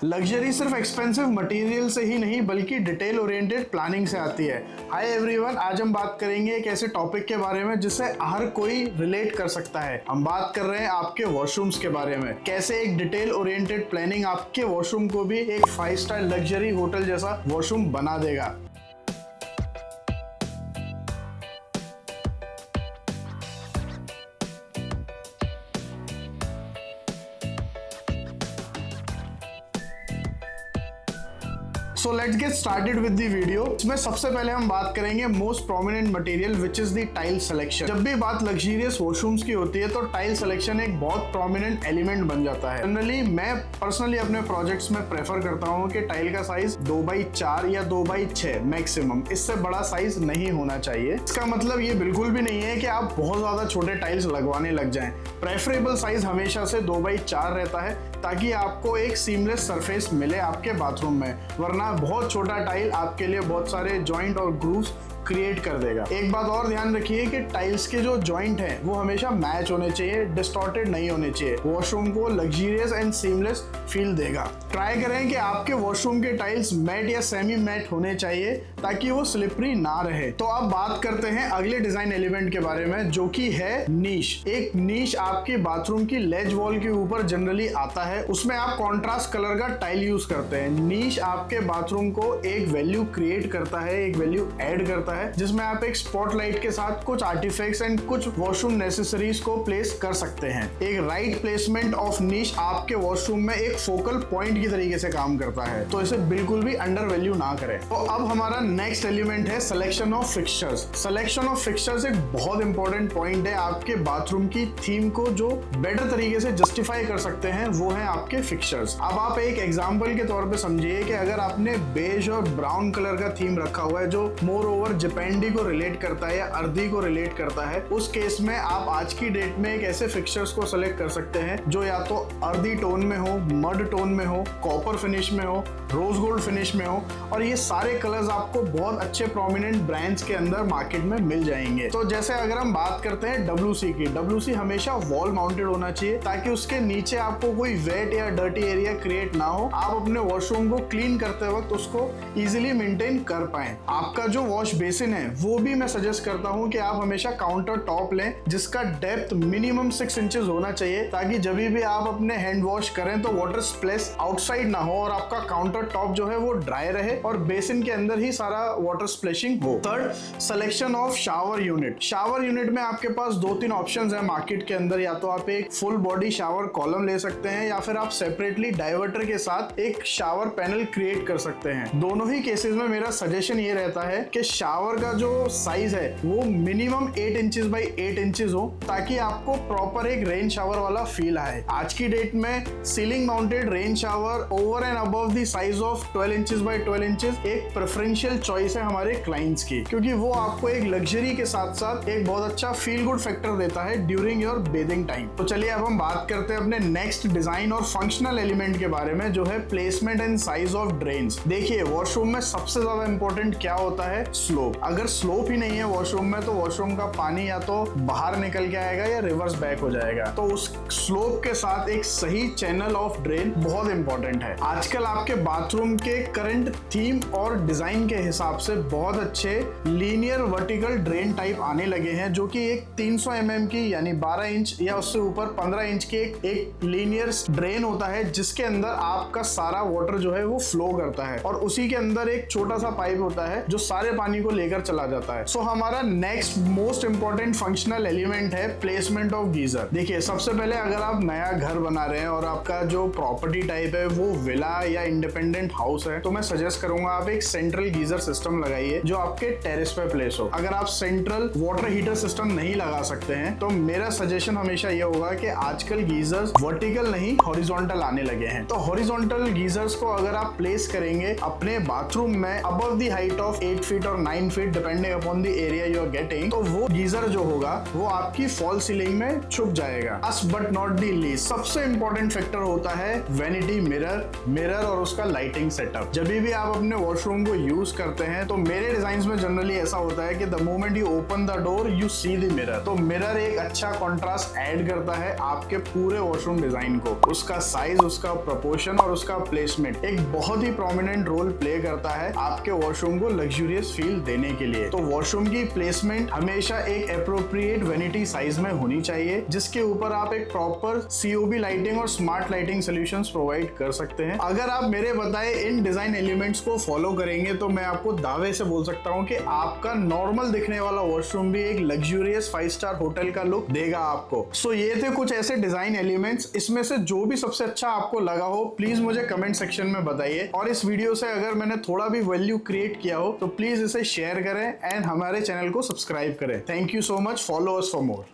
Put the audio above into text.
Luxury सिर्फ expensive material से ही नहीं बल्कि डिटेल ओरिएंटेड प्लानिंग से आती है। हाय एवरीवन, आज हम बात करेंगे एक ऐसे टॉपिक के बारे में जिससे हर कोई रिलेट कर सकता है। हम बात कर रहे हैं आपके वॉशरूम्स के बारे में। कैसे एक डिटेल ओरिएंटेड प्लानिंग आपके वॉशरूम को भी एक 5 स्टार लग्जरी होटल जैसा वॉशरूम बना देगा। So let's get started with the video। इसमें सबसे पहले हम बात करेंगे most prominent material which is the tile selection. जब भी बात लग्जरियस वॉशरूम्स की होती है तो टाइल सिलेक्शन एक बहुत प्रोमिनेंट एलिमेंट बन जाता है। जनरली मैं पर्सनली अपने प्रोजेक्ट्स में प्रेफर करता हूँ कि टाइल का साइज 2x4 या 2x6 मैक्सिमम, इससे बड़ा साइज नहीं होना चाहिए। इसका मतलब ये बिल्कुल भी नहीं है कि आप बहुत ज्यादा छोटे टाइल्स लगवाने लग जाएं। प्रेफरेबल साइज हमेशा से 2x4 रहता है ताकि आपको एक सीमलेस सरफेस मिले आपके बाथरूम में, वरना बहुत छोटा टाइल आपके लिए बहुत सारे जॉइंट और ग्रूव्स क्रिएट कर देगा। एक बात और ध्यान रखिए कि टाइल्स के जो जॉइंट हैं वो हमेशा मैच होने चाहिए, डिस्टॉर्टेड नहीं होने चाहिए। वॉशरूम को लग्जरियस एंड सीमलेस फील देगा। ट्राई करें कि आपके वॉशरूम के टाइल्स मैट या सेमी मैट होने चाहिए ताकि वो स्लिपरी ना रहे। तो अब बात करते हैं अगले डिजाइन एलिमेंट के बारे में, जो कि है नीश। एक नीश आपके बाथरूम की लेज वॉल के ऊपर जनरली आता है। उसमें आप कॉन्ट्रास्ट कलर का टाइल यूज करते हैं। नीश आपके बाथरूम को एक वैल्यू क्रिएट करता है, एक वैल्यू ऐड करता है, जिसमें आप एक स्पॉटलाइट के साथ कुछ आर्टिफैक्ट्स एंड कुछ वॉशरूम नेसेसरीज को प्लेस कर सकते हैं। एक राइट प्लेसमेंट ऑफ नीश आपके वॉशरूम में एक फोकल पॉइंट की तरीके से काम करता है, तो इसे बिल्कुल भी अंडर वैल्यू ना करें। तो अब हमारा नेक्स्ट एलिमेंट है selection of fixtures. Selection of fixtures एक बहुत इंपॉर्टेंट पॉइंट है। आपके बाथरूम की थीम को जो बेटर तरीके से जस्टिफाई कर सकते हैं वो है आपके फिक्सचर्स। अब आप एक एग्जांपल के तौर पे समझिए कि अगर आपने बेज और ब्राउन कलर का थीम रखा हुआ है जो मोर ओवर जपेंडी को रिलेट करता है या अर्दी को रिलेट करता है, उस केस में आप आज की डेट में एक ऐसे फिक्सचर्स को सिलेक्ट कर सकते हैं जो या तो अर्दी टोन में हो, मड टोन में हो, कॉपर फिनिश में हो, रोज गोल्ड फिनिश में हो, और ये सारे कलर्स आपको बहुत अच्छे प्रोमिनेंट ब्रांड्स के अंदर मार्केट में मिल जाएंगे। तो जैसे अगर हम बात करते हैं WC की, WC हमेशा वॉल माउंटेड होना चाहिए ताकि उसके नीचे आपको कोई वेट या डर्टी एरिया क्रिएट ना हो। आप अपने वॉशरूम को क्लीन करते वक्त उसको इजीली मेंटेन कर पाए। आपका जो वॉश बेसिन है वो भी मैं सजेस्ट करता हूं कि आप हमेशा काउंटर टॉप लें जिसका डेप्थ मिनिमम 6 इंचेस होना चाहिए ताकि जब भी आप अपने हैंड वॉश करें तो वाटर स्प्लैश आउटसाइड ना हो और आपका काउंटर टॉप जो है वो ड्राई रहे और बेसिन के अंदर ही सारा वाटर स्प्लैशिंग हो। Third, selection of shower unit. Shower unit में आपके पास 2-3 ऑप्शंस है मार्केट के अंदर। या तो आप एक फुल बॉडी शावर कॉलम ले सकते हैं या फिर आप सेपरेटली डाइवर्टर के साथ एक शावर पैनल क्रिएट कर सकते हैं। दोनों ही केसेस में मेरा सजेशन ये रहता है कि शावर का जो साइज है वो मिनिमम 8 इंचेस बाई 8 इंचेस हो ताकि आपको प्रॉपर एक रेन शावर वाला फील आए। आज की डेट में ceiling mounted rain shower over and above the size of 12 inches by 12 inches एक प्रेफरेंशियल चॉइस है हमारे क्लाइंट्स की, क्योंकि वो आपको एक लग्जरी के साथ साथ एक बहुत अच्छा फील गुड फैक्टर देता है ड्यूरिंग योर बेदिंग टाइम। तो चलिए अब हम बात करते हैं अपने नेक्स्ट डिजाइन और फंक्शनल एलिमेंट के बारे में, जो है placement and size of drains. देखिए, वॉशरूम में सबसे ज्यादा इंपॉर्टेंट क्या होता है? स्लोप। अगर स्लोप ही नहीं है वॉशरूम में तो वॉशरूम का पानी या तो बाहर निकल के आएगा या रिवर्स बैक हो जाएगा। तो उस स्लोप के साथ एक सही चैनल ऑफ ड्रेन बहुत इंपॉर्टेंट है। आजकल आपके बाथरूम के करंट थीम और डिजाइन के हिसाब से बहुत अच्छे लीनियर वर्टिकल ड्रेन टाइप आने लगे हैं, जो कि एक 300 mm की यानी 12 इंच या उससे ऊपर 15 इंच के एक लीनियर ड्रेन होता है जिसके अंदर आपका सारा वाटर जो है वो फ्लो करता है और उसी के अंदर एक छोटा सा पाइप होता है जो सारे पानी को लेकर चला जाता है। सो हमारा next most important functional element है प्लेसमेंट ऑफ गीजर। देखिए, सबसे पहले अगर आप नया घर बना रहे हैं और आपका जो प्रॉपर्टी टाइप है वो विला या इंडिपेंडेंट हाउस है तो मैं सजेस्ट करूंगा आप एक सेंट्रल गीजर सिस्टम लगाइए जो आपके टेरेस पे प्लेस हो। अगर आप सेंट्रल वाटर हीटर सिस्टम नहीं लगा सकते हैं तो मेरा सजेशन हमेशा ये होगा कि आजकल गीजर्स वर्टिकल नहीं हॉरिजॉन्टल आने लगे हैं। तो हॉरिजॉन्टल गीजर्स को अगर आप प्लेस करेंगे अपने बाथरूम में above the height of 8 feet और 9 9 feet depending upon the area you are getting, तो वो गीजर जो होगा वो आपकी फॉल सीलिंग में छुप जाएगा। Last but not the least, सबसे इंपॉर्टेंट फैक्टर होता है वैनिटी मिरर और उसका लाइटिंग सेटअप। जब भी आप अपने वॉशरूम को यूज करते हैं तो मेरे डिजाइन में जनरली ऐसा होता है कि the moment you open the door you see the mirror. तो मिरर एक अच्छा कॉन्ट्रास्ट ऐड करता है आपके पूरे वॉशरूम डिजाइन को। उसका साइज, उसका प्रोपोर्शन और उसका प्लेसमेंट एक बहुत ही प्रोमिनेंट रोल प्ले करता है आपके वॉशरूम को लग्जूरियस फील देने के लिए। तो वॉशरूम की प्लेसमेंट हमेशा एक एप्रोप्रिएट वैनिटी साइज में होनी चाहिए, जिसके ऊपर आप एक प्रॉपर COB लाइटिंग और स्मार्ट लाइटिंग सॉल्यूशंस प्रोवाइड कर सकते हैं। अगर आप मेरे बताए इन डिजाइन एलिमेंट्स को फॉलो करेंगे तो मैं आपको दावे से बोल सकता हूं कि आपका नॉर्मल दिखने वाला वॉशरूम भी एक लग्जूरियस 5 स्टार होटल का लुक देगा आपको। सो ये थे कुछ ऐसे डिजाइन एलिमेंट्स। इसमें से जो भी सबसे अच्छा आपको लगा हो प्लीज मुझे कमेंट सेक्शन में बताइए, और इस वीडियो से अगर मैंने थोड़ा भी वैल्यू क्रिएट किया हो तो प्लीज इसे शेयर करें एंड हमारे चैनल को सब्सक्राइब करें। Thank you so much, follow us for more.